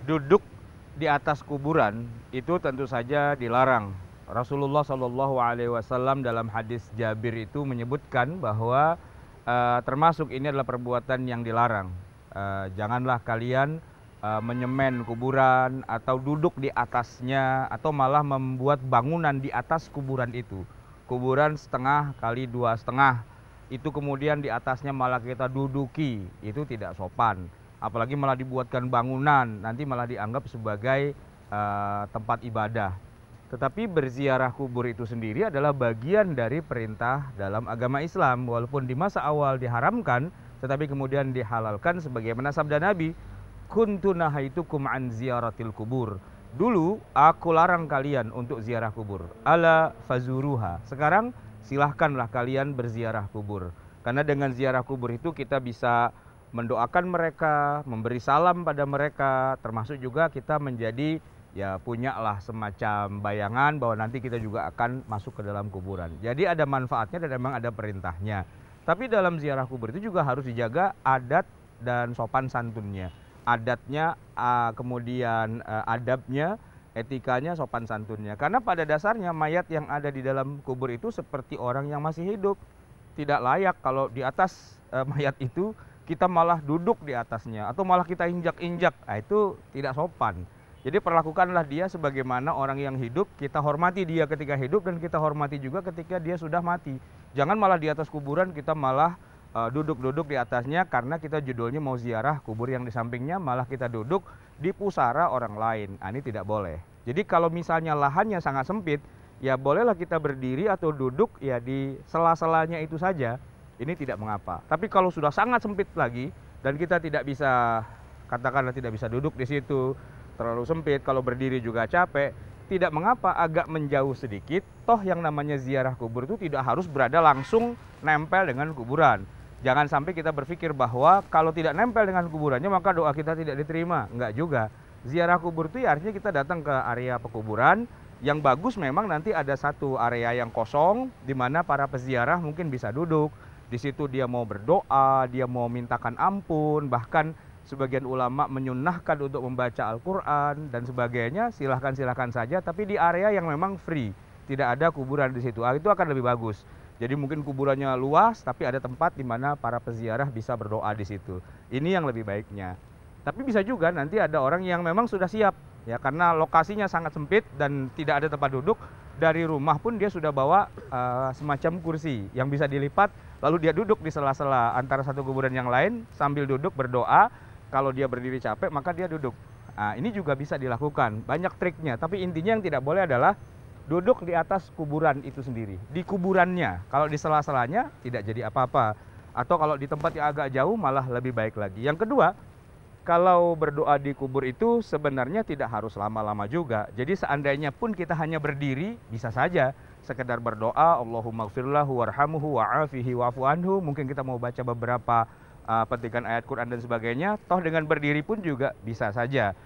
Duduk di atas kuburan itu tentu saja dilarang. Rasulullah Shallallahu Alaihi Wasallam dalam hadis Jabir itu menyebutkan bahwa termasuk ini adalah perbuatan yang dilarang. Janganlah kalian menyemen kuburan atau duduk di atasnya atau malah membuat bangunan di atas kuburan itu. Kuburan setengah kali dua setengah itu kemudian di atasnya malah kita duduki, itu tidak sopan. Apalagi malah dibuatkan bangunan, nanti malah dianggap sebagai tempat ibadah. Tetapi berziarah kubur itu sendiri adalah bagian dari perintah dalam agama Islam. Walaupun di masa awal diharamkan, tetapi kemudian dihalalkan sebagaimana sabda Nabi, kuntu nahaitukum an ziyaratil kubur. Dulu aku larang kalian untuk ziarah kubur. Ala fazuruha. Sekarang silahkanlah kalian berziarah kubur. Karena dengan ziarah kubur itu kita bisa mendoakan mereka, memberi salam pada mereka, termasuk juga kita menjadi ya punyalah semacam bayangan bahwa nanti kita juga akan masuk ke dalam kuburan. Jadi ada manfaatnya dan memang ada perintahnya. Tapi dalam ziarah kubur itu juga harus dijaga adat dan sopan santunnya. Adatnya, kemudian adabnya, etikanya, sopan santunnya. Karena pada dasarnya mayat yang ada di dalam kubur itu seperti orang yang masih hidup. Tidak layak kalau di atas mayat itu kita malah duduk di atasnya atau malah kita injak-injak. Nah, itu tidak sopan. Jadi perlakukanlah dia sebagaimana orang yang hidup, kita hormati dia ketika hidup dan kita hormati juga ketika dia sudah mati. Jangan malah di atas kuburan kita malah duduk-duduk di atasnya karena kita judulnya mau ziarah kubur yang di sampingnya, malah kita duduk di pusara orang lain. Nah, ini tidak boleh. Jadi kalau misalnya lahannya sangat sempit, ya bolehlah kita berdiri atau duduk ya di sela-selanya itu saja. Ini tidak mengapa. Tapi kalau sudah sangat sempit lagi dan kita tidak bisa, katakanlah tidak bisa duduk di situ, terlalu sempit, kalau berdiri juga capek, tidak mengapa agak menjauh sedikit. Toh yang namanya ziarah kubur itu tidak harus berada langsung nempel dengan kuburan. Jangan sampai kita berpikir bahwa kalau tidak nempel dengan kuburannya maka doa kita tidak diterima. Enggak juga. Ziarah kubur itu ya artinya kita datang ke area pekuburan. Yang bagus memang nanti ada satu area yang kosong di mana para peziarah mungkin bisa duduk. Di situ dia mau berdoa, dia mau mintakan ampun, bahkan sebagian ulama menyunnahkan untuk membaca Al-Quran dan sebagainya. Silahkan saja, tapi di area yang memang free, tidak ada kuburan di situ. Itu akan lebih bagus. Jadi mungkin kuburannya luas, tapi ada tempat di mana para peziarah bisa berdoa di situ. Ini yang lebih baiknya. Tapi bisa juga nanti ada orang yang memang sudah siap, ya karena lokasinya sangat sempit dan tidak ada tempat duduk. Dari rumah pun dia sudah bawa semacam kursi yang bisa dilipat, lalu dia duduk di sela-sela antara satu kuburan yang lain sambil duduk berdoa. Kalau dia berdiri capek maka dia duduk. Nah, ini juga bisa dilakukan, banyak triknya. Tapi intinya yang tidak boleh adalah duduk di atas kuburan itu sendiri, di kuburannya. Kalau di sela-selanya tidak jadi apa-apa, atau kalau di tempat yang agak jauh malah lebih baik lagi. Yang kedua, kalau berdoa di kubur itu sebenarnya tidak harus lama-lama juga. Jadi seandainya pun kita hanya berdiri, bisa saja sekedar berdoa, Allahumma gfirlahu warhamuhu wa'afihi wa'fu anhu. Mungkin kita mau baca beberapa petikan ayat Quran dan sebagainya. Toh dengan berdiri pun juga bisa saja.